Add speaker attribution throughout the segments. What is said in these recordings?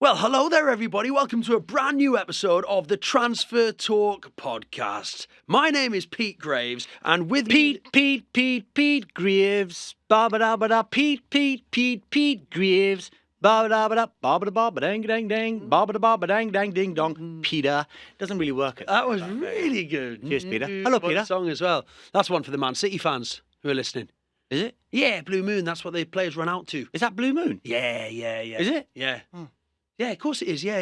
Speaker 1: Well, hello there, everybody. Welcome to a brand new episode of the Transfer Talk podcast. My name is Pete Graves, and with
Speaker 2: Pete Graves, ba-ba-da-ba-da, Pete Graves, ba-ba-da-ba-da, ba-ba-da-ba-ba-dang-dang-dang, ba-ba-da-ba-ba-dang-dang-ding-dong. Peter doesn't really work.
Speaker 1: that was really good.
Speaker 2: Cheers, Peter. Hello,
Speaker 1: What
Speaker 2: Peter.
Speaker 1: song as well. That's one for the Man City fans who are listening.
Speaker 2: Is it?
Speaker 1: Yeah, Blue Moon. That's what the players run out to.
Speaker 2: Is that Blue Moon?
Speaker 1: Yeah.
Speaker 2: Is it?
Speaker 1: Yeah.
Speaker 2: Oh.
Speaker 1: Yeah, of course it is. Yeah.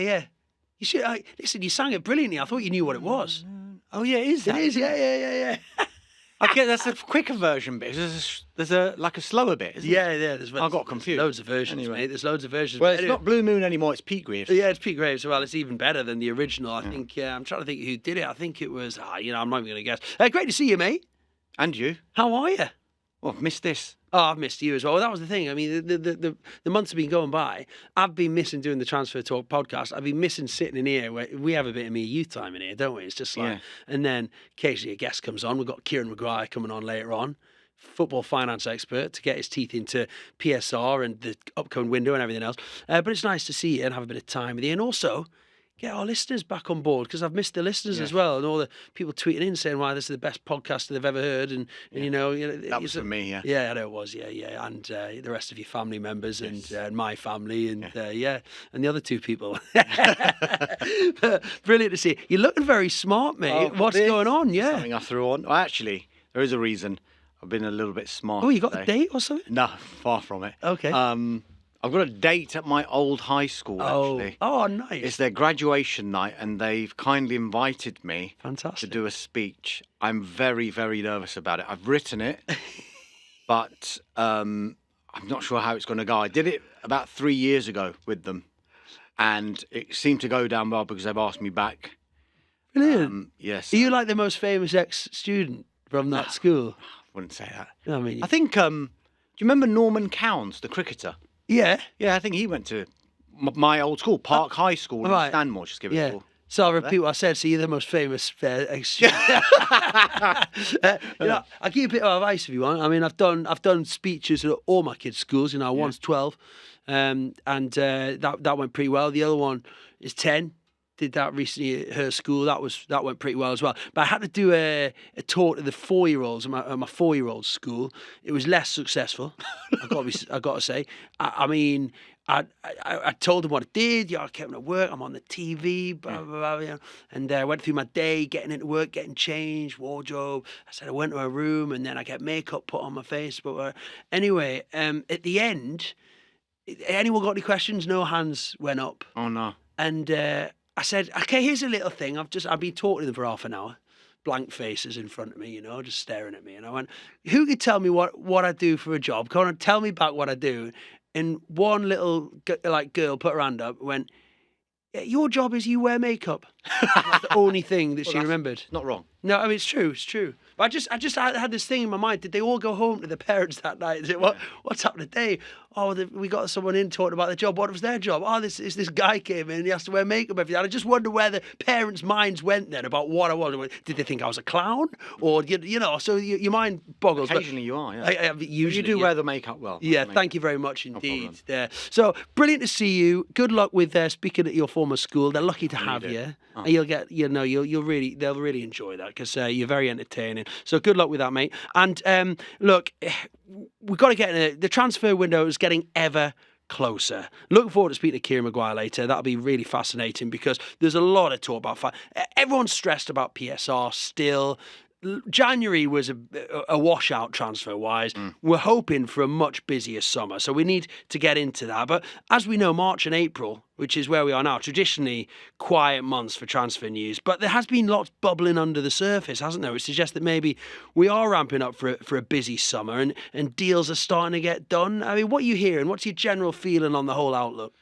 Speaker 1: You should listen. You sang it brilliantly. I thought you knew what it was.
Speaker 2: Oh yeah, it is.
Speaker 1: It
Speaker 2: That.
Speaker 1: is. Yeah.
Speaker 2: Okay, that's a quicker version bit. There's a slower bit. Isn't
Speaker 1: Yeah.
Speaker 2: there?
Speaker 1: I
Speaker 2: got confused.
Speaker 1: Loads of versions,
Speaker 2: Anyway.
Speaker 1: mate. There's loads of versions.
Speaker 2: Well,
Speaker 1: But
Speaker 2: it's
Speaker 1: anyway.
Speaker 2: not Blue Moon anymore. It's Pete Graves.
Speaker 1: Yeah, it's Pete Graves. Well, it's even better than the original. I think. I'm trying to think who did it. I think it was. I'm not even going to guess. Great to see you, mate.
Speaker 2: And you?
Speaker 1: How are you?
Speaker 2: Oh, I've missed this.
Speaker 1: Oh, I've missed you as well. That was the thing. I mean, the months have been going by. I've been missing doing the Transfer Talk podcast. I've been missing sitting in here. Where we have a bit of me youth time in here, don't we? It's just like,
Speaker 2: Yeah.
Speaker 1: and then occasionally a guest comes on. We've got Kieran Maguire coming on later on, football finance expert, to get his teeth into PSR and the upcoming window and everything else. But it's nice to see you and have a bit of time with you, and also get our listeners back on board, because I've missed the listeners as well, and all the people tweeting in saying why this is the best podcast they've ever heard, and you know
Speaker 2: That was for me, yeah.
Speaker 1: Yeah, I know it was, yeah, and the rest of your family members and my family and and the other two people. Brilliant to see. You're looking very smart, mate. What's going on? Yeah.
Speaker 2: Something I threw on. Well, actually, there is a reason. I've been a little bit smart.
Speaker 1: Oh, you got
Speaker 2: today.
Speaker 1: a date or something?
Speaker 2: No, far from it.
Speaker 1: Okay.
Speaker 2: I've got a date at my old high school, actually.
Speaker 1: Oh, nice.
Speaker 2: It's their graduation night, and they've kindly invited me
Speaker 1: Fantastic.
Speaker 2: to do a speech. I'm very, very nervous about it. I've written it, but I'm not sure how it's going to go. I did it about 3 years ago with them, and it seemed to go down well because they've asked me back.
Speaker 1: Brilliant.
Speaker 2: Yes.
Speaker 1: Are you like the most famous ex-student from that school?
Speaker 2: I wouldn't say that.
Speaker 1: I mean,
Speaker 2: I think, do you remember Norman Counds, the cricketer?
Speaker 1: yeah.
Speaker 2: Yeah, I think he went to my old school, Park High School in
Speaker 1: right.
Speaker 2: Stanmore. Just give it a
Speaker 1: Yeah.
Speaker 2: call.
Speaker 1: So I'll repeat what I said. So you're the most famous ex-student. I'll give you a bit of advice if you want. I mean, I've done speeches at all my kids' schools. You know, one's 12, and that went pretty well. The other one is 10. Did that recently at her school. That went pretty well as well. But I had to do a talk to the 4-year-olds at my 4-year-old's school. It was less successful. I got to say. I mean, I told them what I did. I kept at work. I'm on the TV. Blah blah blah. And I went through my day, getting into work, getting changed, wardrobe. I said I went to a room, and then I get makeup put on my face. But anyway, at the end, anyone got any questions? No hands went up.
Speaker 2: Oh, no.
Speaker 1: And I said, okay, here's a little thing. I've been talking to them for half an hour. Blank faces in front of me, you know, just staring at me. And I went, who could tell me what I do for a job? Come on, tell me back what I do. And one little girl put her hand up and went, yeah, your job is you wear makeup. That's the only thing that she remembered.
Speaker 2: Not wrong.
Speaker 1: No, I mean, it's true. But I had this thing in my mind. Did they all go home to their parents that night and say, what's happened today? Oh, we got someone in talking about their job. What was their job? Oh, this guy came in and he has to wear makeup every day. And I just wonder where the parents' minds went then about what I was. Did they think I was a clown? Or, you know, so your mind boggles.
Speaker 2: Occasionally you are, yeah.
Speaker 1: Usually,
Speaker 2: you do wear the makeup well.
Speaker 1: Yeah, thank you very much indeed. So brilliant to see you. Good luck with speaking at your former school. They're lucky to have you.
Speaker 2: Oh.
Speaker 1: And you'll get, they'll really enjoy that because you're very entertaining. So good luck with that, mate. And look, we've got to get the transfer window is getting ever closer. Looking forward to speaking to Kieran Maguire later. That'll be really fascinating because there's a lot of talk about everyone's stressed about PSR still. January was a washout transfer-wise. We're hoping for a much busier summer, so we need to get into that. But as we know, March and April, which is where we are now, traditionally quiet months for transfer news. But there has been lots bubbling under the surface, hasn't there? Which suggests that maybe we are ramping up for a busy summer and deals are starting to get done. I mean, what are you hearing? What's your general feeling on the whole outlook?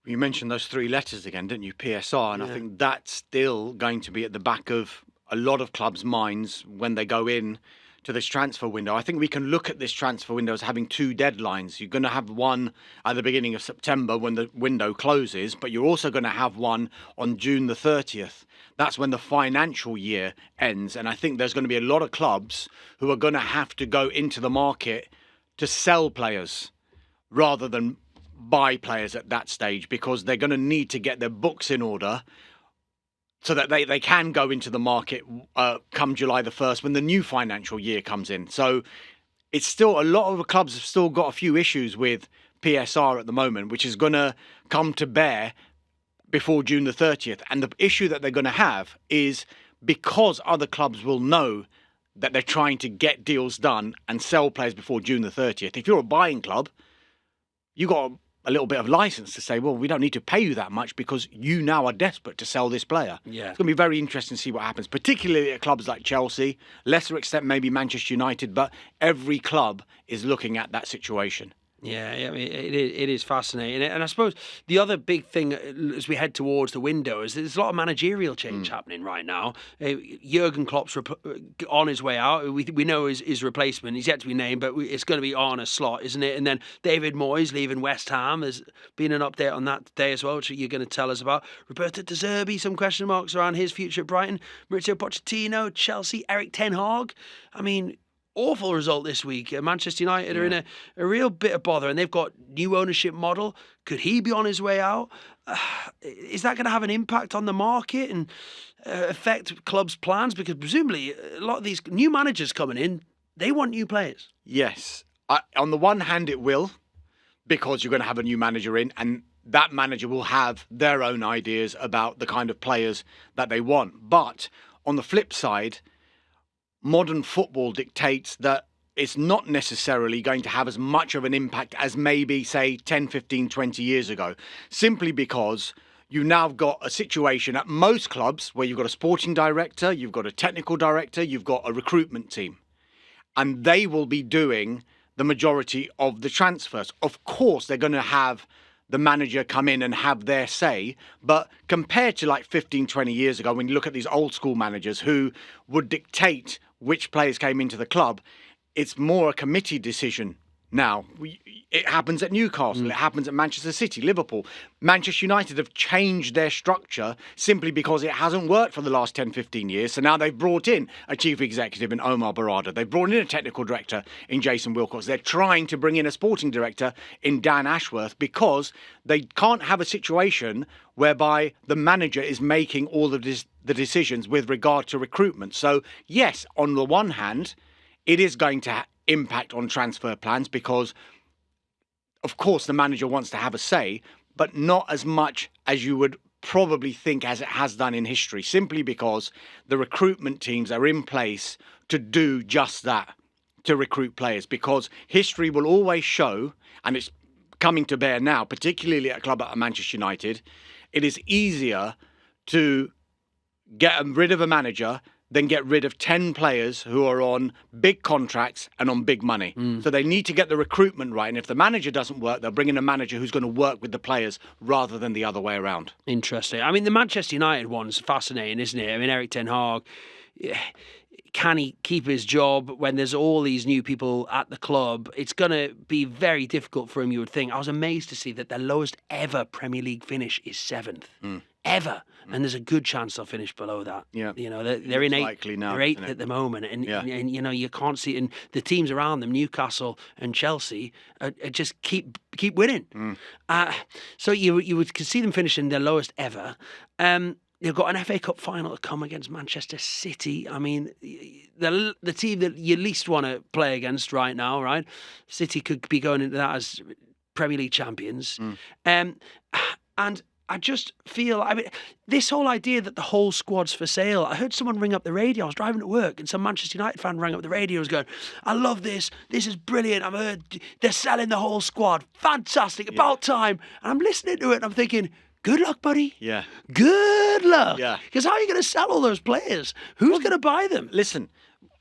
Speaker 2: You mentioned those 3 letters again, didn't you? PSR, and I think that's still going to be at the back of a lot of clubs' minds when they go in to this transfer window. I think we can look at this transfer window as having 2 deadlines. You're going to have one at the beginning of September when the window closes, but you're also going to have one on June the 30th. That's when the financial year ends. And I think there's going to be a lot of clubs who are going to have to go into the market to sell players rather than buy players at that stage because they're going to need to get their books in order so that they can go into the market come July the 1st when the new financial year comes in. So it's still, a lot of the clubs have still got a few issues with PSR at the moment, which is going to come to bear before June the 30th. And the issue that they're going to have is because other clubs will know that they're trying to get deals done and sell players before June the 30th. If you're a buying club, you got a little bit of license to say, well, we don't need to pay you that much because you now are desperate to sell this player.
Speaker 1: Yeah.
Speaker 2: It's going to be very interesting to see what happens, particularly at clubs like Chelsea, lesser extent maybe Manchester United, but every club is looking at that situation.
Speaker 1: Yeah, I mean, it is fascinating. And I suppose the other big thing as we head towards the window is there's a lot of managerial change happening right now. Jurgen Klopp's on his way out. We know his replacement. He's yet to be named, but it's going to be Arne Slot, isn't it? And then David Moyes leaving West Ham. There's been an update on that today as well, which you're going to tell us about. Roberto De Zerbi, some question marks around his future at Brighton. Maurizio Pochettino, Chelsea, Eric Ten Hag. I mean, awful result this week. Manchester United are in a real bit of bother, and they've got new ownership model. Could he be on his way out? Is that going to have an impact on the market and affect clubs' plans? Because presumably a lot of these new managers coming in, they want new players.
Speaker 2: Yes. On the one hand, it will, because you're going to have a new manager in, and that manager will have their own ideas about the kind of players that they want. But on the flip side, modern football dictates that it's not necessarily going to have as much of an impact as maybe, say, 10, 15, 20 years ago, simply because you've now got a situation at most clubs where you've got a sporting director, you've got a technical director, you've got a recruitment team, and they will be doing the majority of the transfers. Of course, they're going to have the manager come in and have their say. But compared to like 15, 20 years ago, when you look at these old school managers who would dictate which players came into the club, it's more a committee decision now. It happens at Newcastle, it happens at Manchester City, Liverpool. Manchester United have changed their structure simply because it hasn't worked for the last 10, 15 years. So now they've brought in a chief executive in Omar Barada. They've brought in a technical director in Jason Wilcox. They're trying to bring in a sporting director in Dan Ashworth because they can't have a situation whereby the manager is making all of the decisions with regard to recruitment. So yes, on the one hand, it is going to impact on transfer plans because, of course, the manager wants to have a say, but not as much as you would probably think as it has done in history, simply because the recruitment teams are in place to do just that, to recruit players, because history will always show, and it's coming to bear now, particularly at a club like Manchester United, it is easier to get rid of a manager than get rid of 10 players who are on big contracts and on big money. So they need to get the recruitment right. And if the manager doesn't work, they'll bring in a manager who's going to work with the players rather than the other way around.
Speaker 1: Interesting. I mean, the Manchester United one's fascinating, isn't it? I mean, Eric Ten Hag, can he keep his job when there's all these new people at the club? It's going to be very difficult for him, you would think. I was amazed to see that their lowest ever Premier League finish is 7th. Ever. And there's a good chance they'll finish below that.
Speaker 2: Yeah.
Speaker 1: You know, they're in 8th.
Speaker 2: Now,
Speaker 1: they're 8th at the moment. And, and, you know, you can't see it. And the teams around them, Newcastle and Chelsea, just keep winning. So you would see them finishing their lowest ever. They've got an FA Cup final to come against Manchester City. I mean, the team that you least want to play against right now, right? City could be going into that as Premier League champions. And I just feel, I mean, this whole idea that the whole squad's for sale. I heard someone ring up the radio. I was driving to work and some Manchester United fan rang up the radio and was going, I love this. This is brilliant. I've heard they're selling the whole squad. Fantastic. About time. And I'm listening to it and I'm thinking, good luck, buddy.
Speaker 2: Yeah.
Speaker 1: Good luck.
Speaker 2: Yeah.
Speaker 1: Because how are you going to sell all those players? Who's going to buy them?
Speaker 2: Listen,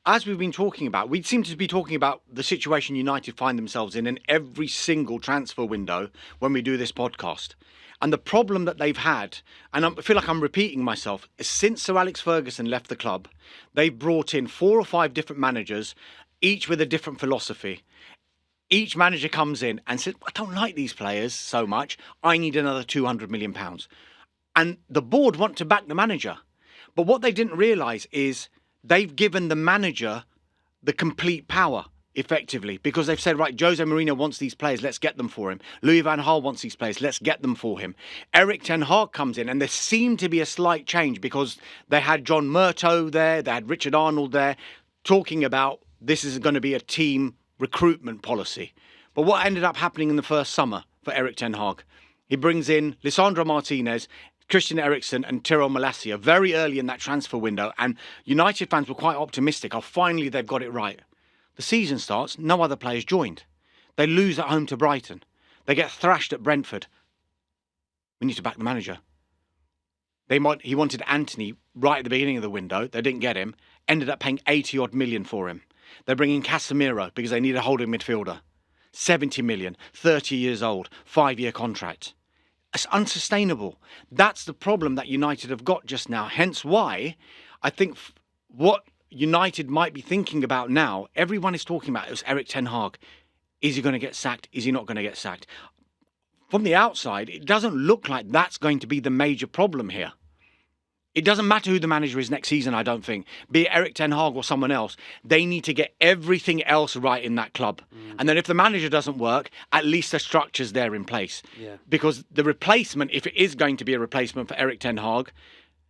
Speaker 2: as we've been talking about, we seem to be talking about the situation United find themselves in every single transfer window when we do this podcast. And the problem that they've had, and I feel like I'm repeating myself, is since Sir Alex Ferguson left the club, they've brought in 4 or 5 different managers, each with a different philosophy. Each manager comes in and says, I don't like these players so much. I need another £200 million. And the board want to back the manager. But what they didn't realise is they've given the manager the complete power. effectively, because they've said, right, Jose Mourinho wants these players, let's get them for him. Louis van Gaal wants these players, let's get them for him. Erik ten Hag comes in, and there seemed to be a slight change because they had John Murtough there, they had Richard Arnold there, talking about this is going to be a team recruitment policy. But what ended up happening in the first summer for Erik ten Hag? He brings in Lisandro Martinez, Christian Eriksen and Tyrell Malacia very early in that transfer window, and United fans were quite optimistic. Oh, finally they've got it right. The season starts, no other players joined. They lose at home to Brighton. They get thrashed at Brentford. We need to back the manager. He wanted Anthony right at the beginning of the window. They didn't get him. Ended up paying 80-odd million for him. They're bringing Casemiro because they need a holding midfielder. 70 million, 30 years old, 5-year contract. It's unsustainable. That's the problem that United have got just now. Hence why I think what United might be thinking about now, everyone is talking about is Erik ten Hag. Is he going to get sacked? Is he not going to get sacked? From the outside, it doesn't look like that's going to be the major problem here. It doesn't matter who the manager is next season, I don't think. Be it Erik ten Hag or someone else, they need to get everything else right in that club. And then if the manager doesn't work, at least the structure's there in place.
Speaker 1: Yeah.
Speaker 2: Because the replacement, if it is going to be a replacement for Erik ten Hag,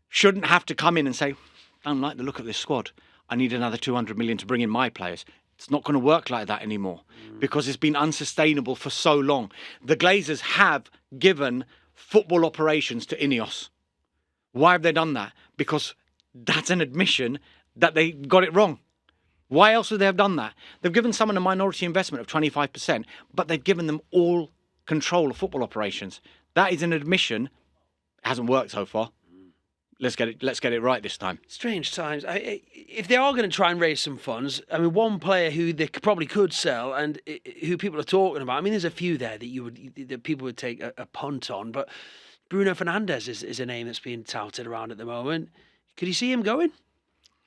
Speaker 2: shouldn't have to come in and say, I don't like the look of this squad. I need another 200 million to bring in my players. It's not going to work like that anymore because it's been unsustainable for so long. The Glazers have given football operations to Ineos. Why have they done that? Because that's an admission that they got it wrong. Why else would they have done that? They've given someone a minority investment of 25%, but they've given them all control of football operations. That is an admission. It hasn't worked so far. Let's get it right this time.
Speaker 1: Strange times. If they are going to try and raise some funds, I mean, one player who they probably could sell and who people are talking about. I mean, there's a few there that people would take a punt on, but Bruno Fernandes is a name that's being touted around at the moment. Could you see him going?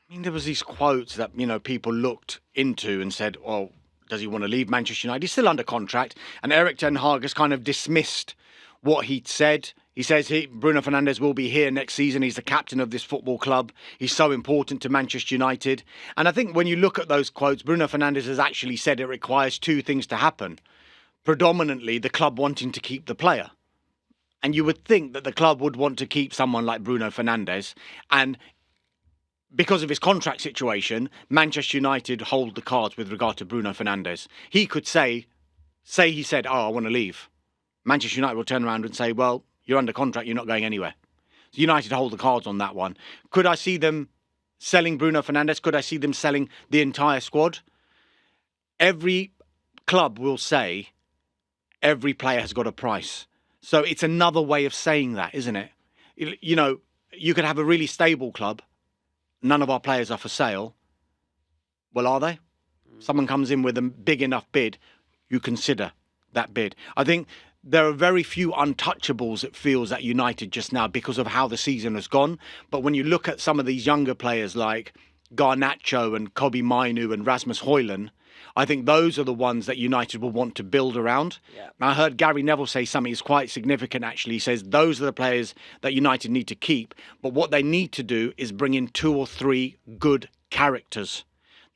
Speaker 2: I mean, there was these quotes that people looked into and said, "Well, does he want to leave Manchester United? He's still under contract." And Erik ten Hag has kind of dismissed what he'd said. He says Bruno Fernandes will be here next season. He's the captain of this football club. He's so important to Manchester United. And I think when you look at those quotes, Bruno Fernandes has actually said it requires two things to happen. Predominantly, the club wanting to keep the player. And you would think that the club would want to keep someone like Bruno Fernandes. And because of his contract situation, Manchester United hold the cards with regard to Bruno Fernandes. He could say he said, I want to leave. Manchester United will turn around and say, well, you're under contract, you're not going anywhere. So United hold the cards on that one. Could I see them selling Bruno Fernandes? Could I see them selling the entire squad? Every club will say every player has got a price. So it's another way of saying that, isn't it? You could have a really stable club. None of our players are for sale. Well, are they? Someone comes in with a big enough bid, you consider that bid. I think there are very few untouchables, it feels, at United just now because of how the season has gone. But when you look at some of these younger players like Garnacho and Kobe Mainu and Rasmus Højlund, I think those are the ones that United will want to build around. Yeah. I heard Gary Neville say something that's quite significant, actually. He says those are the players that United need to keep. But what they need to do is bring in 2 or 3 good characters.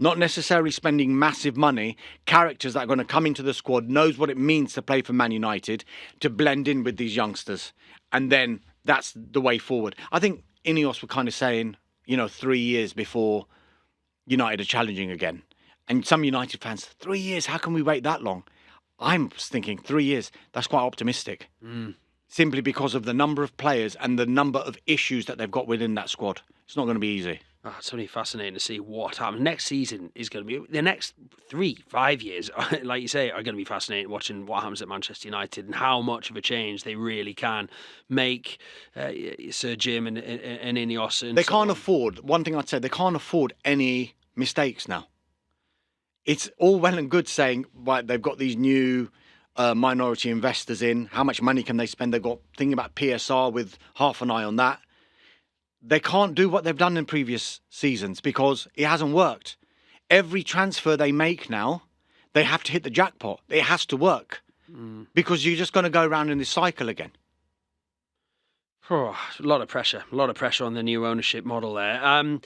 Speaker 2: Not necessarily spending massive money, characters that are going to come into the squad, knows what it means to play for Man United, to blend in with these youngsters. And then that's the way forward. I think Ineos were kind of saying, 3 years before United are challenging again. And some United fans, 3 years, how can we wait that long? I'm thinking 3 years, that's quite optimistic. Simply because of the number of players and the number of issues that they've got within that squad. It's not going to be easy.
Speaker 1: Oh, it's only fascinating to see what happens. Next season is going to be, the next 3-5 years, like you say, are going to be fascinating watching what happens at Manchester United and how much of a change they really can make, Sir Jim and Ineos. And
Speaker 2: they can't afford, one thing I'd say, they can't afford any mistakes now. It's all well and good saying, right, they've got these new minority investors in. How much money can they spend? They've got thinking about PSR with half an eye on that. They can't do what they've done in previous seasons because it hasn't worked. Every transfer they make now, they have to hit the jackpot. It has to work because you're just going to go around in this cycle again.
Speaker 1: Oh, a lot of pressure on the new ownership model there.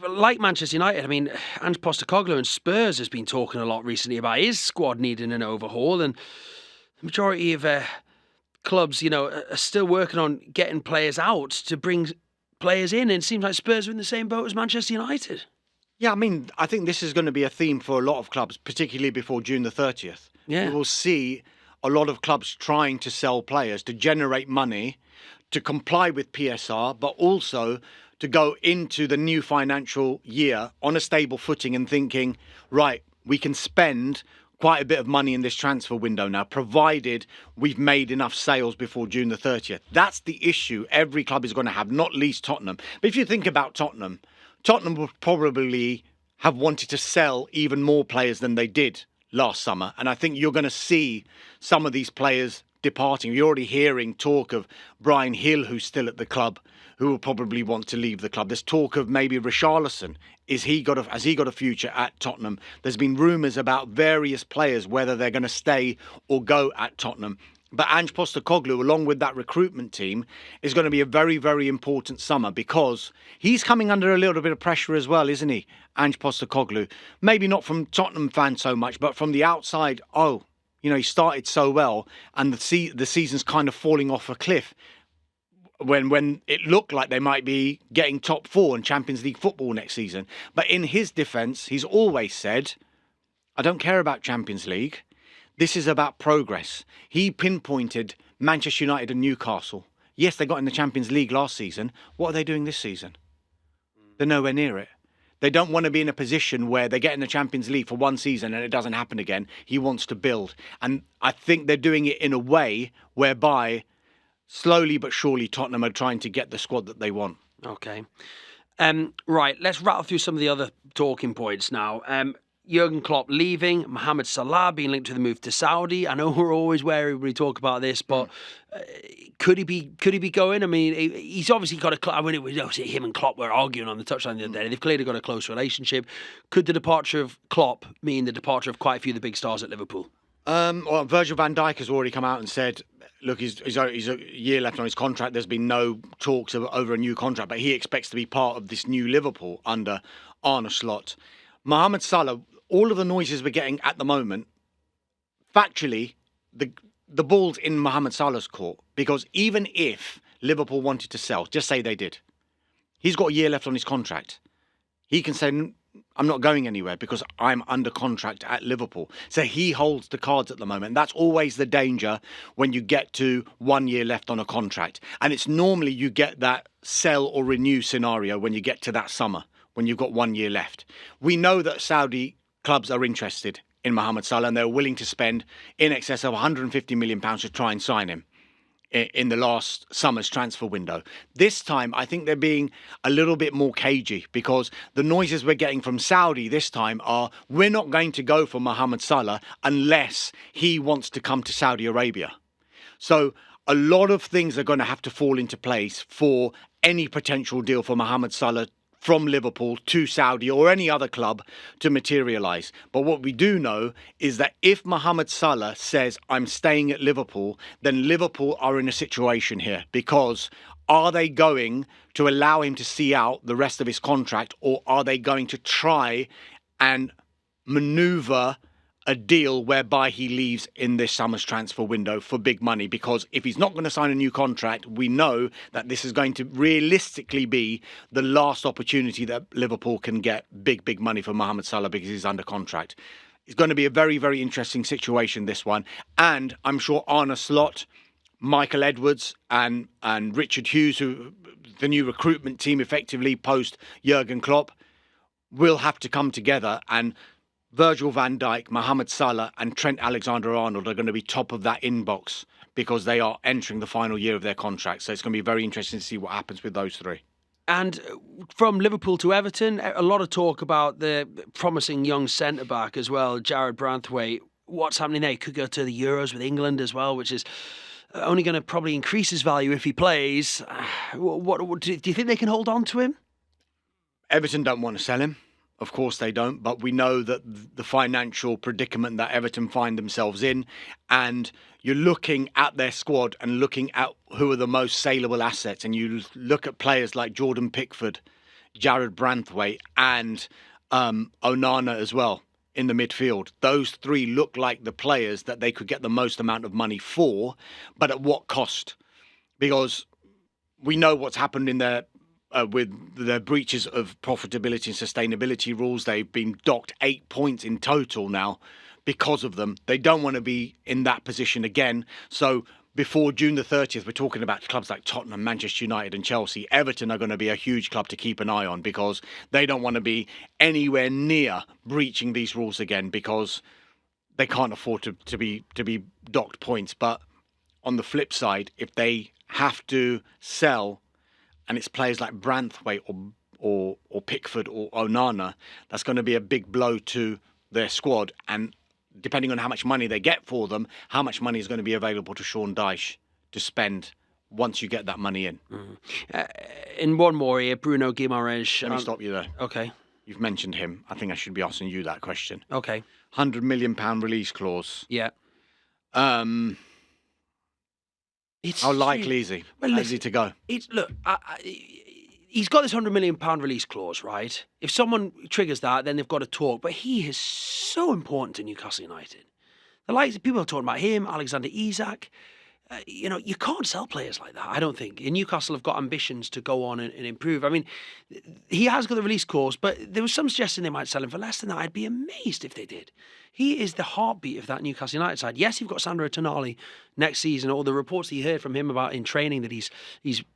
Speaker 1: like Manchester United, I mean, Ange Postecoglou and Spurs has been talking a lot recently about his squad needing an overhaul, and the majority of clubs, are still working on getting players out to bring players in, and it seems like Spurs are in the same boat as Manchester United.
Speaker 2: Yeah, I mean, I think this is going to be a theme for a lot of clubs, particularly before June the 30th.
Speaker 1: Yeah.
Speaker 2: We will see a lot of clubs trying to sell players to generate money, to comply with PSR, but also to go into the new financial year on a stable footing and thinking, right, we can spend quite a bit of money in this transfer window now, provided we've made enough sales before June the 30th. That's the issue every club is going to have, not least Tottenham. But if you think about Tottenham would probably have wanted to sell even more players than they did last summer. And I think you're going to see some of these players departing. You're already hearing talk of Brian Hill, who's still at the club, who will probably want to leave the club. There's talk of maybe Richarlison. Has he got a future at Tottenham? There's been rumours about various players, whether they're going to stay or go at Tottenham. But Ange Postecoglou, along with that recruitment team, is going to be a very, very important summer because he's coming under a little bit of pressure as well, isn't he, Ange Postecoglou? Maybe not from Tottenham fans so much, but from the outside. He started so well and the season's kind of falling off a cliff when it looked like they might be getting top four in Champions League football next season. But in his defence, he's always said, I don't care about Champions League. This is about progress. He pinpointed Manchester United and Newcastle. Yes, they got in the Champions League last season. What are they doing this season? They're nowhere near it. They don't want to be in a position where they get in the Champions League for one season and it doesn't happen again. He wants to build. And I think they're doing it in a way whereby slowly but surely Tottenham are trying to get the squad that they want.
Speaker 1: Okay. Right, let's rattle through some of the other talking points now. Jurgen Klopp leaving, Mohamed Salah being linked to the move to Saudi. I know we're always wary when we talk about this, but could he be going? I mean, he's obviously got a. I mean, him and Klopp were arguing on the touchline the other day. They've clearly got a close relationship. Could the departure of Klopp mean the departure of quite a few of the big stars at Liverpool?
Speaker 2: Well, Virgil van Dijk has already come out and said, look, he's a year left on his contract. There's been no talks over a new contract, but he expects to be part of this new Liverpool under Arne Slot. Mohamed Salah, all of the noises we're getting at the moment, factually, the ball's in Mohamed Salah's court, because even if Liverpool wanted to sell, just say they did, he's got a year left on his contract. He can say, I'm not going anywhere because I'm under contract at Liverpool. So he holds the cards at the moment. That's always the danger when you get to 1 year left on a contract. And it's normally you get that sell or renew scenario when you get to that summer, when you've got 1 year left. We know that Saudi clubs are interested in Mohamed Salah and they're willing to spend in excess of £150 million to try and sign him in the last summer's transfer window. This time, I think they're being a little bit more cagey because the noises we're getting from Saudi this time are, we're not going to go for Mohamed Salah unless he wants to come to Saudi Arabia. So a lot of things are going to have to fall into place for any potential deal for Mohamed Salah from Liverpool to Saudi or any other club to materialise. But what we do know is that if Mohamed Salah says, I'm staying at Liverpool, then Liverpool are in a situation here, because are they going to allow him to see out the rest of his contract, or are they going to try and manoeuvre a deal whereby he leaves in this summer's transfer window for big money? Because if he's not going to sign a new contract, we know that this is going to realistically be the last opportunity that Liverpool can get big money for Mohamed Salah because he's under contract. It's going to be a very, very interesting situation, this one. And I'm sure Arne Slot, Michael Edwards and Richard Hughes, who the new recruitment team effectively post Jurgen Klopp, will have to come together, and Virgil van Dijk, Mohamed Salah and Trent Alexander-Arnold are going to be top of that inbox because they are entering the final year of their contract. So it's going to be very interesting to see what happens with those three.
Speaker 1: And from Liverpool to Everton, a lot of talk about the promising young centre-back as well, Jared Branthwaite. What's happening there? He could go to the Euros with England as well, which is only going to probably increase his value if he plays. What do you think they can hold on to him?
Speaker 2: Everton don't want to sell him. Of course they don't, but we know that the financial predicament that Everton find themselves in, and you're looking at their squad and looking at who are the most saleable assets, and you look at players like Jordan Pickford, Jared Branthwaite and Onana as well in the midfield. Those three look like the players that they could get the most amount of money for, but at what cost? Because we know what's happened in their with the breaches of profitability and sustainability rules. They've been docked 8 points in total now because of them. They don't want to be in that position again. So before June the 30th, we're talking about clubs like Tottenham, Manchester United and Chelsea. Everton are going to be a huge club to keep an eye on because they don't want to be anywhere near breaching these rules again because they can't afford to be docked points. But on the flip side, if they have to sell and it's players like Branthwaite or Pickford or Onana, that's going to be a big blow to their squad. And depending on how much money they get for them, how much money is going to be available to Sean Dyche to spend once you get that money in.
Speaker 1: In one more here, Bruno Guimaraes.
Speaker 2: Let me stop you there.
Speaker 1: Okay.
Speaker 2: You've mentioned him. I think I should be asking you that question.
Speaker 1: Okay.
Speaker 2: £100 million release clause.
Speaker 1: Yeah.
Speaker 2: How likely is he?
Speaker 1: Well,
Speaker 2: is he to go?
Speaker 1: Look, he's got this £100 million release clause, right? If someone triggers that, then they've got to talk. But he is so important to Newcastle United. The likes of people are talking about him, Alexander Isak. You can't sell players like that, I don't think. And Newcastle have got ambitions to go on and improve. I mean, he has got the release clause, but there was some suggestion they might sell him for less than that. I'd be amazed if they did. He is the heartbeat of that Newcastle United side. Yes, you've got Sandro Tonali next season. All the reports that you heard from him about in training that he's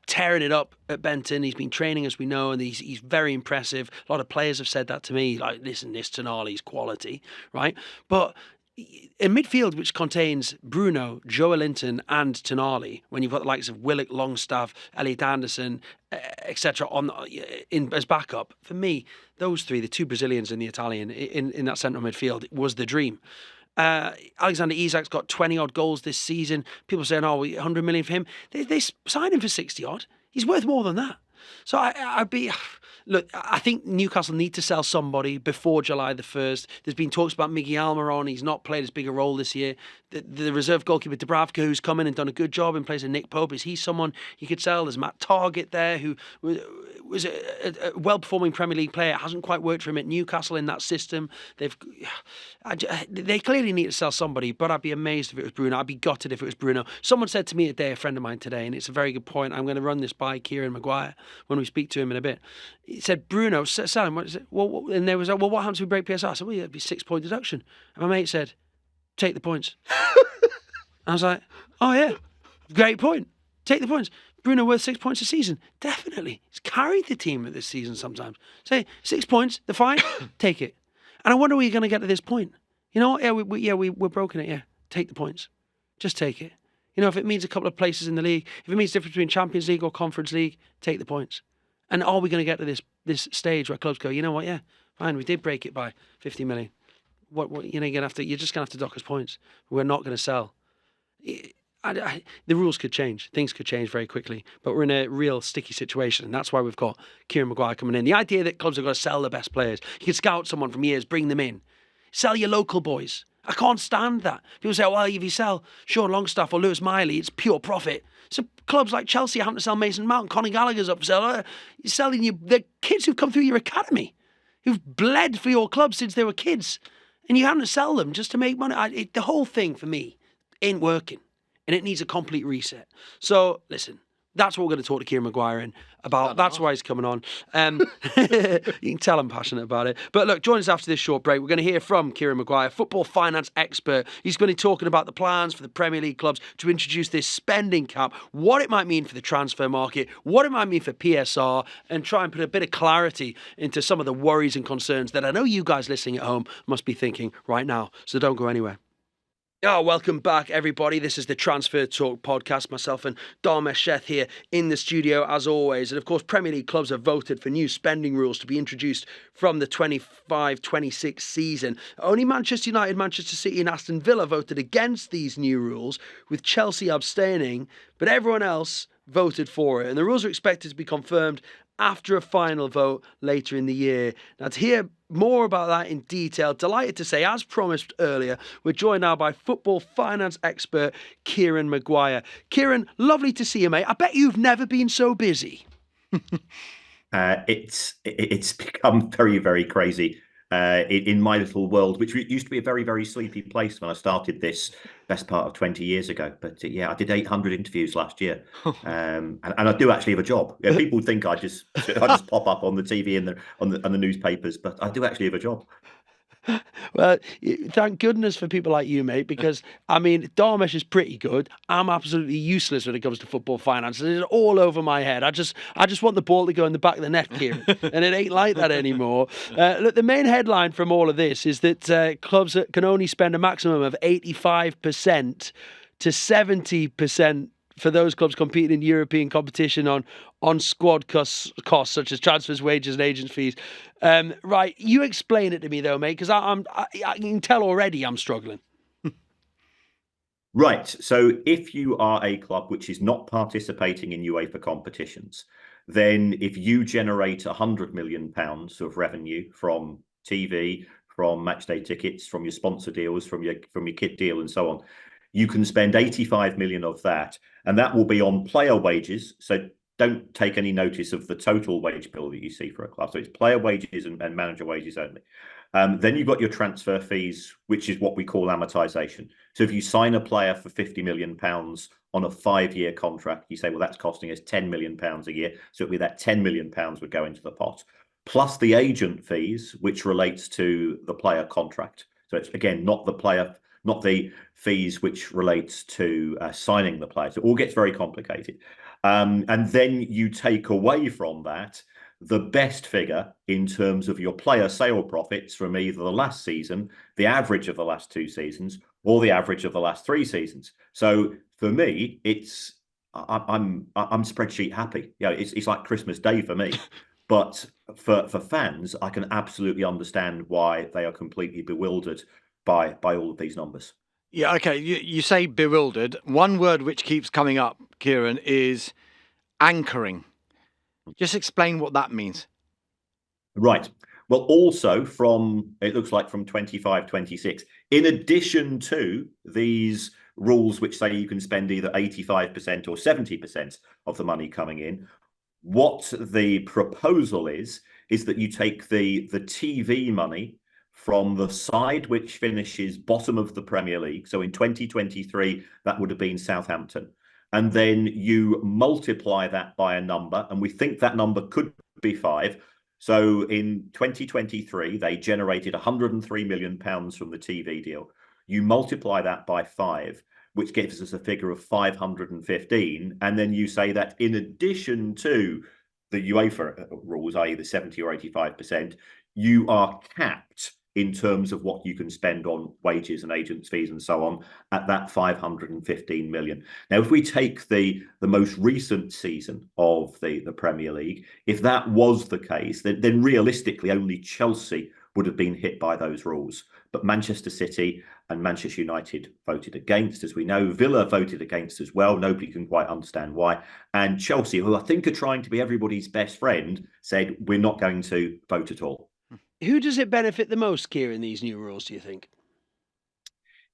Speaker 1: tearing it up at Benton. He's been training, as we know, and he's very impressive. A lot of players have said that to me, like, listen, this Tonali's quality, right? But in midfield, which contains Bruno, Joelinton and Tonali, when you've got the likes of Willock, Longstaff, Elliot Anderson, etc., as backup, for me, those three, the two Brazilians and the Italian in that central midfield, was the dream. Alexander Isak's got 20-odd goals this season. People saying, 100 million for him. They signed him for 60-odd. He's worth more than that. So I'd be... Look, I think Newcastle need to sell somebody before July the 1st. There's been talks about Miggy Almiron. He's not played as big a role this year. The reserve goalkeeper Dubravka, who's come in and done a good job in place of Nick Pope, is he someone you could sell? There's Matt Targett there, who was a well-performing Premier League player. It hasn't quite worked for him at Newcastle in that system. They clearly need to sell somebody, but I'd be amazed if it was Bruno. I'd be gutted if it was Bruno. Someone said to me today, a friend of mine today, and it's a very good point. I'm going to run this by Kieran Maguire when we speak to him in a bit. He said, Bruno, sell him. And they was like, what happens if we break PSR? I said, it'd be 6-point deduction. And my mate said, take the points. I was like, oh yeah, great point. Take the points. Bruno worth 6 points a season. Definitely. He's carried the team at this season sometimes. Say, 6 points, the fine, take it. And I wonder where you're going to get to this point. You know, we're broken it, yeah. Take the points. Just take it. You know, if it means a couple of places in the league, if it means the difference between Champions League or Conference League, take the points. And are we going to get to this stage where clubs go, you know what, yeah, fine, we did break it by 50 million. What you're just going to have to dock us points. We're not going to sell. The rules could change. Things could change very quickly. But we're in a real sticky situation. And that's why we've got Kieran Maguire coming in. The idea that clubs are going to sell the best players. You can scout someone from years, bring them in. Sell your local boys. I can't stand that. People say, well, if you sell Sean Longstaff or Lewis Miley, it's pure profit. So clubs like Chelsea are having to sell Mason Mount. Conor Gallagher's up for sale. You're selling the kids who've come through your academy, who've bled for your club since they were kids. And you having to sell them just to make money. The whole thing, for me, ain't working. And it needs a complete reset. So, listen, that's what we're going to talk to Kieran Maguire in about. That's why he's coming on. You can tell I'm passionate about it. But look, join us after this short break. We're going to hear from Kieran Maguire, football finance expert. He's going to be talking about the plans for the Premier League clubs to introduce this spending cap, what it might mean for the transfer market, what it might mean for PSR, and try and put a bit of clarity into some of the worries and concerns that I know you guys listening at home must be thinking right now. So don't go anywhere. Oh, welcome back, everybody. This is the Transfer Talk podcast. Myself and Dharmesh Sheth here in the studio, as always. And, of course, Premier League clubs have voted for new spending rules to be introduced from the 25-26 season. Only Manchester United, Manchester City and Aston Villa voted against these new rules, with Chelsea abstaining, but everyone else voted for it. And the rules are expected to be confirmed after a final vote later in the year. Now, to hear more about that in detail, delighted to say, as promised earlier, we're joined now by football finance expert Kieran Maguire. Kieran, lovely to see you, mate. I bet you've never been so busy.
Speaker 3: It's become very, very crazy in my little world, which used to be a very, very sleepy place when I started this best part of 20 years ago. But yeah, I did 800 interviews last year, and I do actually have a job. Yeah, people think I just pop up on the TV and the newspapers, but I do actually have a job.
Speaker 1: Well, thank goodness for people like you, mate, because I mean, Dharmesh is pretty good. I'm absolutely useless when it comes to football finances. It's all over my head. I just want the ball to go in the back of the net, Kieran, and it ain't like that anymore. Look, the main headline from all of this is that clubs can only spend a maximum of 85% to 70% for those clubs competing in European competition on squad costs such as transfers, wages, and agents fees. Right, you explain it to me though, mate, because I can tell already I'm struggling.
Speaker 3: Right. So if you are a club which is not participating in UEFA competitions, then if you generate £100 million of revenue from TV, from matchday tickets, from your sponsor deals, from your kit deal, and so on, you can spend 85 million of that, and that will be on player wages. So don't take any notice of the total wage bill that you see for a club. So it's player wages and manager wages only. Then you've got your transfer fees, which is what we call amortization. So if you sign a player for £50 million on a 5-year contract, you say, well, that's costing us £10 million a year. So it'd be that £10 million would go into the pot, plus the agent fees, which relates to the player contract. So it's again not the fees which relates to signing the player. So it all gets very complicated. And then you take away from that the best figure in terms of your player sale profits from either the last season, the average of the last 2 seasons, or the average of the last 3 seasons. So for me, I'm spreadsheet happy. Yeah, it's like Christmas Day for me. But for fans, I can absolutely understand why they are completely bewildered by all of these numbers.
Speaker 2: Yeah, okay. You say bewildered. One word which keeps coming up, Kieran, is anchoring. Just explain what that means.
Speaker 3: Right. Well, also it looks like from 25, 26, in addition to these rules which say you can spend either 85% or 70% of the money coming in, what the proposal is that you take the TV money from the side which finishes bottom of the Premier League. So in 2023, that would have been Southampton. And then you multiply that by a number, and we think that number could be 5. So in 2023, they generated £103 million from the TV deal. You multiply that by 5, which gives us a figure of 515. And then you say that in addition to the UEFA rules, i.e. the 70 or 85%, you are capped in terms of what you can spend on wages and agents' fees and so on at that 515 million. Now, if we take the most recent season of the Premier League, if that was the case, then realistically only Chelsea would have been hit by those rules. But Manchester City and Manchester United voted against, as we know. Villa voted against as well. Nobody can quite understand why. And Chelsea, who I think are trying to be everybody's best friend, said, we're not going to vote at all.
Speaker 1: Who does it benefit the most, Kieran, these new rules, do you think?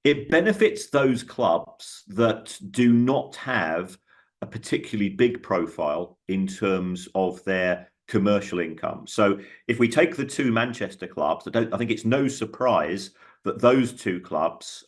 Speaker 3: It benefits those clubs that do not have a particularly big profile in terms of their commercial income. So if we take the two Manchester clubs, I think it's no surprise that those two clubs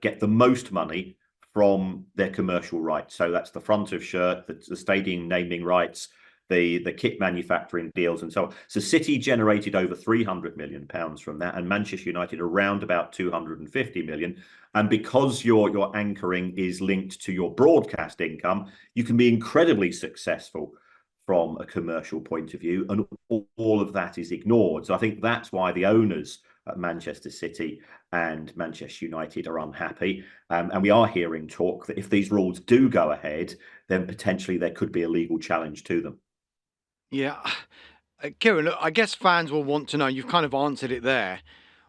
Speaker 3: get the most money from their commercial rights. So that's the front of shirt, the stadium naming rights, the kit manufacturing deals, and so on. So City generated over £300 million from that, and Manchester United around about 250 million. And because your anchoring is linked to your broadcast income, you can be incredibly successful from a commercial point of view, and all of that is ignored. So I think that's why the owners at Manchester City and Manchester United are unhappy. And we are hearing talk that if these rules do go ahead, then potentially there could be a legal challenge to them.
Speaker 2: Yeah. Kieran, look, I guess fans will want to know, you've kind of answered it there.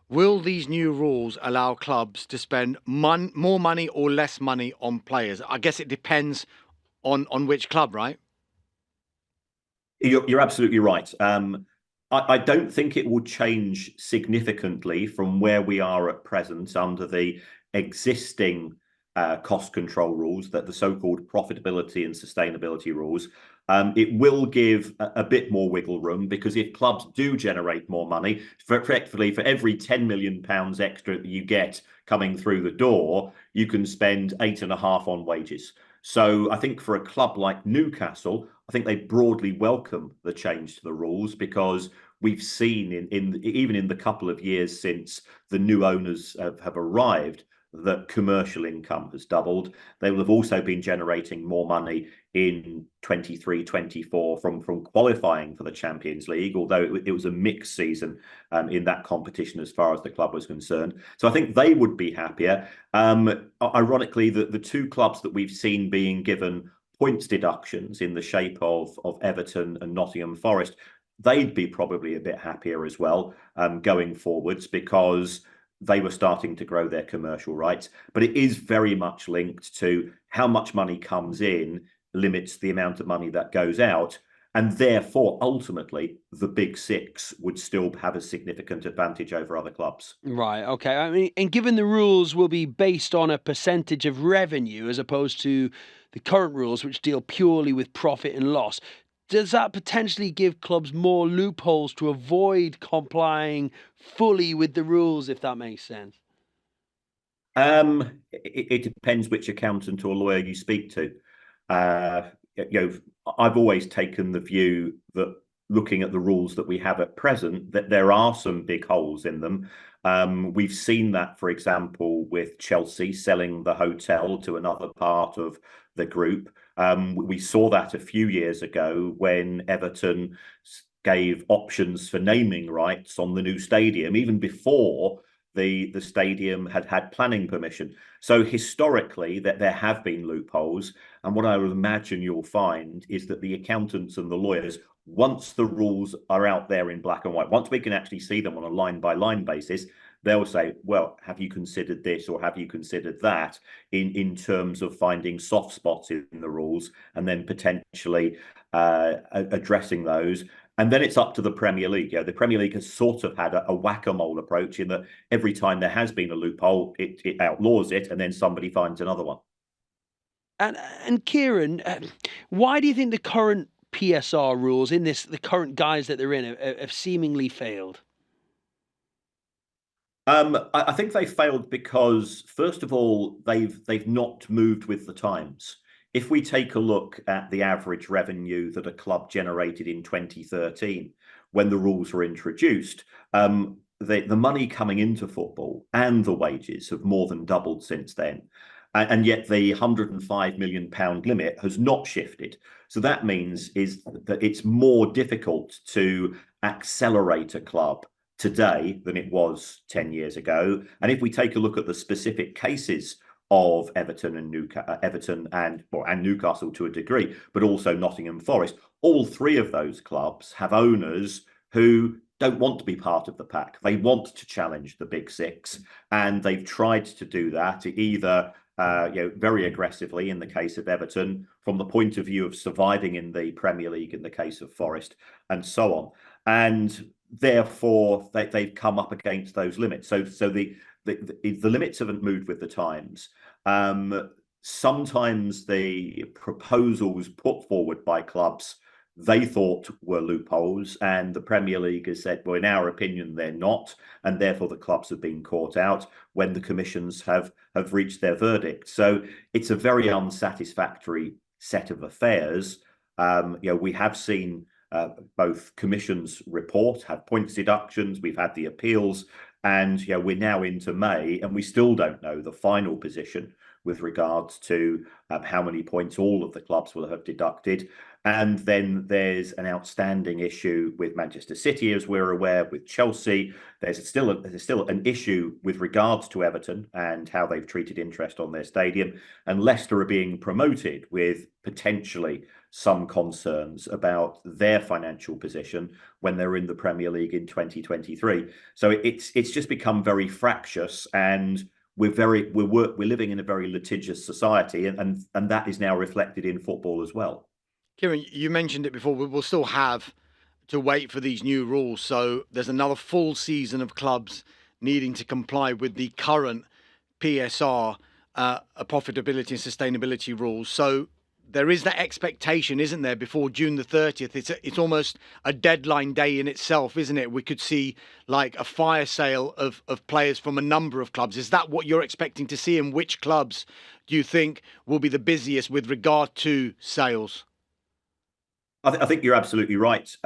Speaker 2: Will these new rules allow clubs to spend more money or less money on players? I guess it depends on which club, right?
Speaker 3: You're absolutely right. I don't think it will change significantly from where we are at present under the existing cost control rules, that the so-called profitability and sustainability rules, it will give a bit more wiggle room, because if clubs do generate more money, effectively for every £10 million extra that you get coming through the door, you can spend 8.5 on wages. So I think for a club like Newcastle, I think they broadly welcome the change to the rules, because we've seen even in the couple of years since the new owners have arrived, that commercial income has doubled. They will have also been generating more money in 23-24 from qualifying for the Champions League, although it was a mixed season in that competition as far as the club was concerned. So I think they would be happier. Ironically, the two clubs that we've seen being given points deductions in the shape of Everton and Nottingham Forest, they'd be probably a bit happier as well going forwards, because they were starting to grow their commercial rights. But it is very much linked to how much money comes in, limits the amount of money that goes out. And therefore, ultimately, the big six would still have a significant advantage over other clubs.
Speaker 1: Right, okay. I mean, and given the rules will be based on a percentage of revenue as opposed to the current rules, which deal purely with profit and loss, does that potentially give clubs more loopholes to avoid complying fully with the rules, if that makes sense?
Speaker 3: It depends which accountant or lawyer you speak to. I've always taken the view that, looking at the rules that we have at present, that there are some big holes in them. We've seen that, for example, with Chelsea selling the hotel to another part of the group. We saw that a few years ago when Everton gave options for naming rights on the new stadium, even before the stadium had planning permission. So historically, that there have been loopholes. And what I would imagine you'll find is that the accountants and the lawyers, once the rules are out there in black and white, once we can actually see them on a line-by-line basis, they'll say, well, have you considered this or have you considered that in terms of finding soft spots in the rules, and then potentially addressing those. And then it's up to the Premier League. The Premier League has sort of had a whack-a-mole approach, in that every time there has been a loophole, it outlaws it, and then somebody finds another one.
Speaker 1: And Kieran, why do you think the current PSR rules in the current guise that they're in have seemingly failed?
Speaker 3: I think they failed because, first of all, they've not moved with the times. If we take a look at the average revenue that a club generated in 2013, when the rules were introduced, the money coming into football and the wages have more than doubled since then. And yet the £105 million limit has not shifted. So that means is that it's more difficult to accelerate a club today than it was 10 years ago. And if we take a look at the specific cases of Everton and Newcastle to a degree, but also Nottingham Forest, all three of those clubs have owners who don't want to be part of the pack. They want to challenge the big six, and they've tried to do that either very aggressively in the case of Everton, from the point of view of surviving in the Premier League in the case of Forest, and so on. And therefore, they've come up against those limits. So the limits haven't moved with the times. Sometimes the proposals put forward by clubs they thought were loopholes, and the Premier League has said, well, in our opinion, they're not, and therefore the clubs have been caught out when the commissions have reached their verdict. So it's a very unsatisfactory set of affairs. We have seen both commissions report, have points deductions, we've had the appeals, and we're now into May, and we still don't know the final position with regards to how many points all of the clubs will have deducted. And then there's an outstanding issue with Manchester City, as we're aware, with Chelsea. There's still an issue with regards to Everton and how they've treated interest on their stadium. And Leicester are being promoted with potentially some concerns about their financial position when they're in the Premier League in 2023. So it's just become very fractious, and we're living in a very litigious society, and that is now reflected in football as well.
Speaker 2: Kieran, you mentioned it before, we'll still have to wait for these new rules. So there's another full season of clubs needing to comply with the current PSR a profitability and sustainability rules. So there is that expectation, isn't there, before June the 30th? It's almost a deadline day in itself, isn't it? We could see like a fire sale of players from a number of clubs. Is that what you're expecting to see? And which clubs do you think will be the busiest with regard to sales?
Speaker 3: I think you're absolutely right.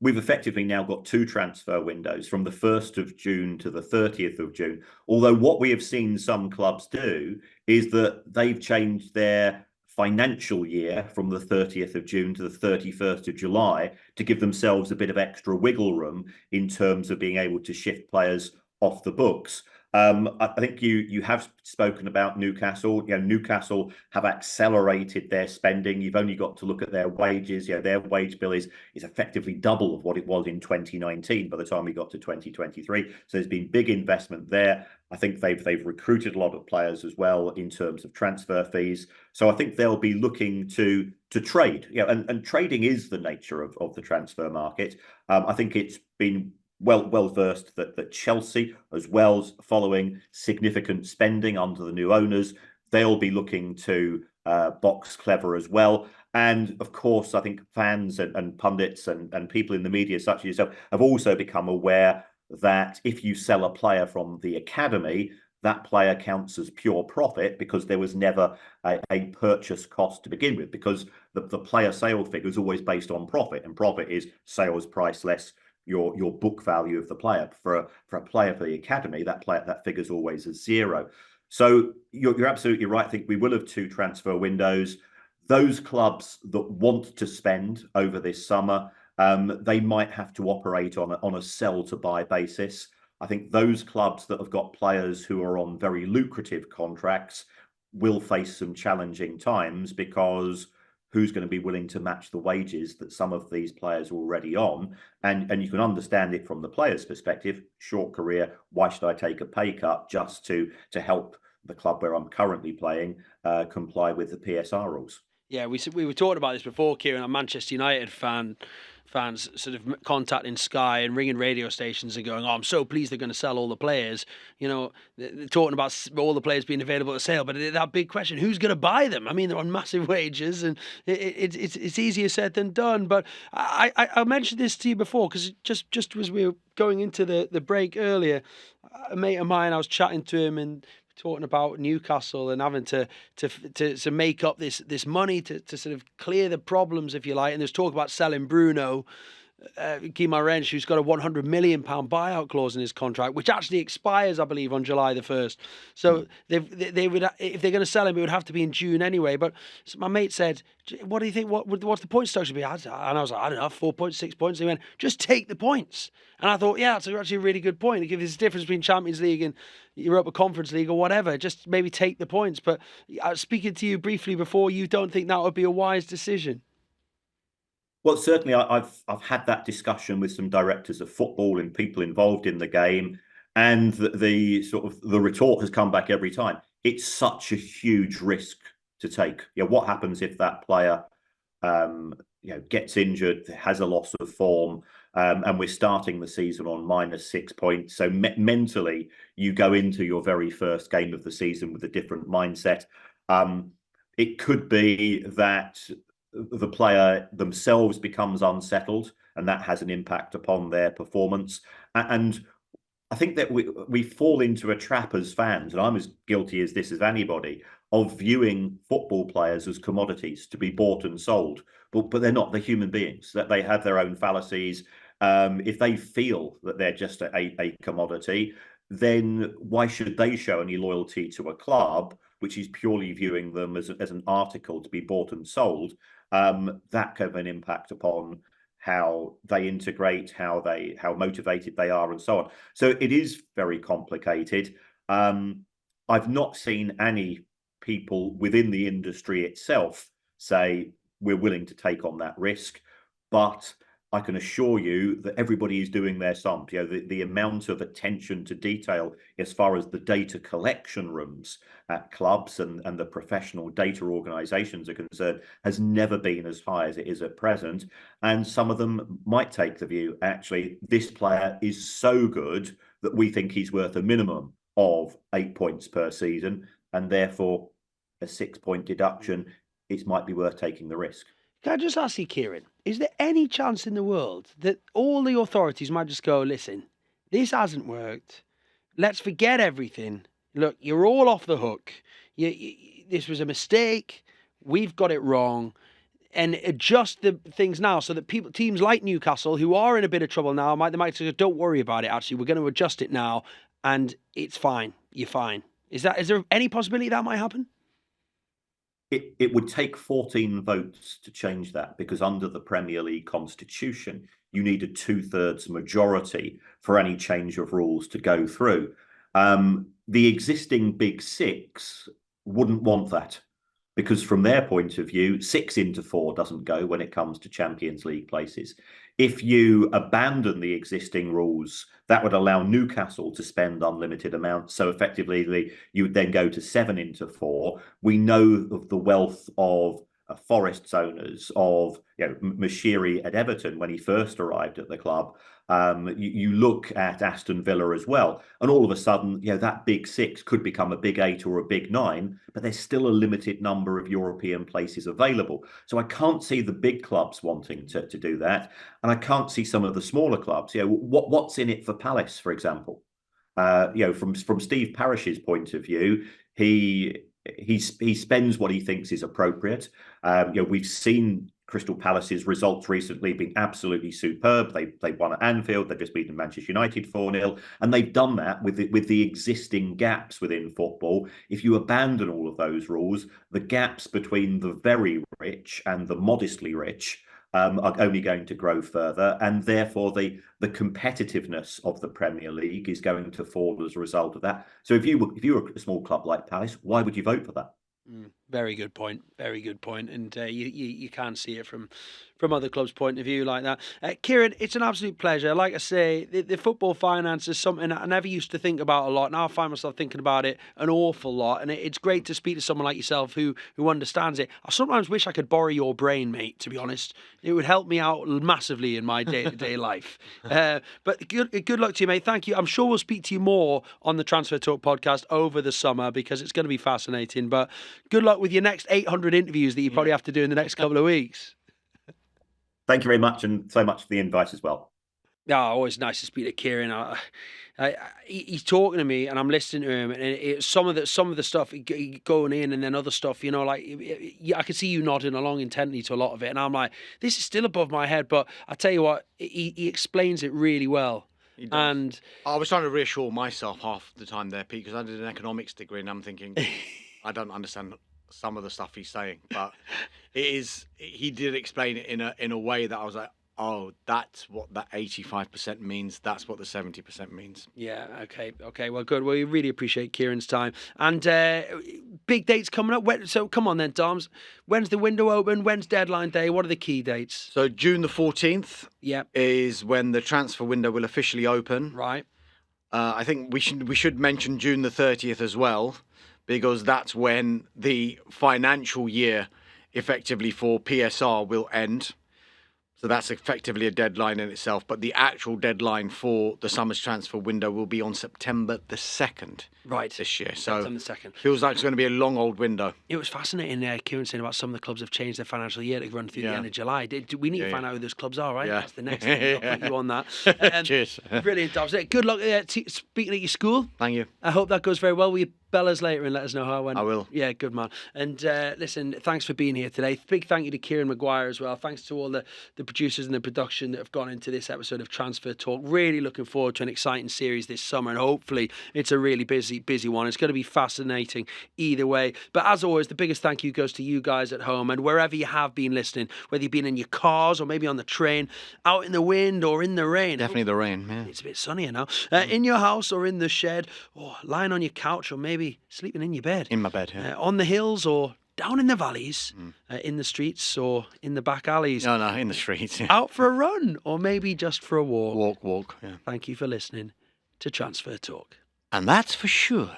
Speaker 3: We've effectively now got two transfer windows from the 1st of June to the 30th of June. Although what we have seen some clubs do is that they've changed their financial year from the 30th of June to the 31st of July to give themselves a bit of extra wiggle room in terms of being able to shift players off the books. I think you have spoken about Newcastle. Newcastle have accelerated their spending. You've only got to look at their wages. Their wage bill is effectively double of what it was in 2019 by the time we got to 2023. So there's been big investment there. I think they've recruited a lot of players as well in terms of transfer fees. So I think they'll be looking to trade. And trading is the nature of the transfer market. I think it's been well versed that Chelsea, as well as following significant spending under the new owners, they'll be looking to box clever as well. And of course, I think fans and pundits and people in the media, such as yourself, have also become aware that if you sell a player from the academy, that player counts as pure profit because there was never a purchase cost to begin with, because the player sale figure is always based on profit, and profit is sales price less your book value of the player. For a player for the academy, that figure is always a zero. So you're absolutely right. I think we will have two transfer windows. Those clubs that want to spend over this summer, they might have to operate on a sell to buy basis. I think those clubs that have got players who are on very lucrative contracts will face some challenging times, because who's going to be willing to match the wages that some of these players are already on? And you can understand it from the player's perspective. Short career, why should I take a pay cut just to help the club where I'm currently playing comply with the PSR rules?
Speaker 1: Yeah, we were talking about this before, Kieran. A Manchester United fans sort of contacting Sky and ringing radio stations and going, "Oh, I'm so pleased they're going to sell all the players." They're talking about all the players being available at sale, but that big question: who's going to buy them? I mean, they're on massive wages, and it's easier said than done. But I mentioned this to you before, because just as we were going into the break earlier, a mate of mine, I was chatting to him and talking about Newcastle and having to make up this money to sort of clear the problems, if you like. And there's talk about selling Bruno Guimaraes, who's got a £100 million buyout clause in his contract, which actually expires, I believe, on July the 1st. So they would, if they're going to sell him, it would have to be in June anyway. But my mate said, "What do you think? What's the point structure be?" And I was like, "I don't know, 4 points, 6 points." He went, "Just take the points." And I thought, yeah, that's actually a really good point. It gives us a difference between Champions League and Europa Conference League or whatever. Just maybe take the points. But speaking to you briefly before, you don't think that would be a wise decision?
Speaker 3: Well, certainly, I've had that discussion with some directors of football and people involved in the game, and the sort of the retort has come back every time. It's such a huge risk to take. What happens if that player, gets injured, has a loss of form, and we're starting the season on -6 points. So mentally, you go into your very first game of the season with a different mindset. It could be that the player themselves becomes unsettled, and that has an impact upon their performance. And I think that we fall into a trap as fans, and I'm as guilty as this as anybody, of viewing football players as commodities to be bought and sold. But they're not. They're human beings. That they have their own fallacies. If they feel that they're just a commodity, then why should they show any loyalty to a club which is purely viewing them as an article to be bought and sold? That can have an impact upon how they integrate, how motivated they are, and so on. So it is very complicated. I've not seen any people within the industry itself say we're willing to take on that risk, but I can assure you that everybody is doing their sums. The amount of attention to detail as far as the data collection rooms at clubs and the professional data organisations are concerned has never been as high as it is at present. And some of them might take the view, actually, this player is so good that we think he's worth a minimum of 8 points per season. and therefore a 6-point deduction, it might be worth taking the risk.
Speaker 1: Can I just ask you, Kieran, is there any chance in the world that all the authorities might just go, listen, this hasn't worked. Let's forget everything. Look, you're all off the hook. This was a mistake. We've got it wrong. And adjust the things now so that teams like Newcastle, who are in a bit of trouble now, they might say, don't worry about it, actually. We're going to adjust it now, and it's fine. You're fine. Is there any possibility that might happen?
Speaker 3: It would take 14 votes to change that, because under the Premier League constitution, you need a 2/3 majority for any change of rules to go through. The existing Big Six wouldn't want that, because from their point of view, 6 into 4 doesn't go when it comes to Champions League places. If you abandon the existing rules, that would allow Newcastle to spend unlimited amounts. So effectively, you would then go to 7 into 4. We know of the wealth of Forest's owners, of Mashiri at Everton when he first arrived at the club. You look at Aston Villa as well, and all of a sudden, that Big Six could become a Big 8 or a Big 9, but there's still a limited number of European places available. So I can't see the big clubs wanting to do that, and I can't see some of the smaller clubs. What's in it for Palace, for example? From Steve Parish's point of view, he spends what he thinks is appropriate. We've seen Crystal Palace's results recently being absolutely superb. They won at Anfield. They've just beaten Manchester United 4-0, and they've done that with the existing gaps within football. If you abandon all of those rules, the gaps between the very rich and the modestly rich are only going to grow further, and therefore the competitiveness of the Premier League is going to fall as a result of that. So if you were a small club like Palace, why would you vote for that?
Speaker 1: Very good point. Very good point. And you can't see it from other clubs' point of view like that. Kieran, it's an absolute pleasure. Like I say, the football finance is something I never used to think about a lot. Now I find myself thinking about it an awful lot. And it's great to speak to someone like yourself who understands it. I sometimes wish I could borrow your brain, mate, to be honest. It would help me out massively in my day-to-day life. But good luck to you, mate. Thank you. I'm sure we'll speak to you more on the Transfer Talk podcast over the summer, because it's going to be fascinating. But good luck with your next 800 interviews that you probably have to do in the next couple of weeks.
Speaker 3: Thank you very much, and so much for the invite as well.
Speaker 1: Yeah, always nice to speak to Kieran. He's talking to me, and I'm listening to him, and some of the stuff going in, and then other stuff. I can see you nodding along intently to a lot of it, and I'm like, this is still above my head. But I tell you what, he explains it really well. And
Speaker 2: I was trying to reassure myself half the time there, Pete, because I did an economics degree, and I'm thinking, I don't understand some of the stuff he's saying, but he did explain it in a way that I was like, oh, that's what that 85% means. That's what the 70% means.
Speaker 1: Yeah, okay. Well, good. Well, we really appreciate Kieran's time. And big dates coming up. So come on then, Doms. When's the window open? When's deadline day? What are the key dates?
Speaker 2: So June the 14th is when the transfer window will officially open.
Speaker 1: Right.
Speaker 2: I think we should mention June the 30th as well, because that's when the financial year effectively for PSR will end. So that's effectively a deadline in itself. But the actual deadline for the summer's transfer window will be on September the 2nd this year. So
Speaker 1: September the 2nd.
Speaker 2: Feels like it's going to be a long old window.
Speaker 1: It was fascinating, Kieran saying about some of the clubs have changed their financial year to run through the end of July. We need to find out who those clubs are, right?
Speaker 2: Yeah.
Speaker 1: That's the next thing. I'll put you on that.
Speaker 2: Cheers.
Speaker 1: Brilliant, Dobbs. Good luck speaking at your school.
Speaker 2: Thank you.
Speaker 1: I hope that goes very well. Will you bell us later and let us know how it went?
Speaker 2: I will.
Speaker 1: Yeah, good man. And listen, thanks for being here today. Big thank you to Kieran Maguire as well. Thanks to all the producers and the production that have gone into this episode of Transfer Talk. Really looking forward to an exciting series this summer, and hopefully it's a really busy one. It's going to be fascinating either way. But as always, the biggest thank you goes to you guys at home and wherever you have been listening, whether you've been in your cars or maybe on the train, out in the wind or in the rain.
Speaker 2: Definitely the rain, yeah.
Speaker 1: It's a bit sunnier now. In your house or in the shed, or lying on your couch, or maybe sleeping in your bed.
Speaker 2: In my bed, yeah.
Speaker 1: On the hills or down in the valleys, in the streets or in the back alleys.
Speaker 2: No, in the streets. Yeah.
Speaker 1: Out for a run or maybe just for a walk.
Speaker 2: Walk, yeah.
Speaker 1: Thank you for listening to Transfer Talk.
Speaker 2: And that's for sure.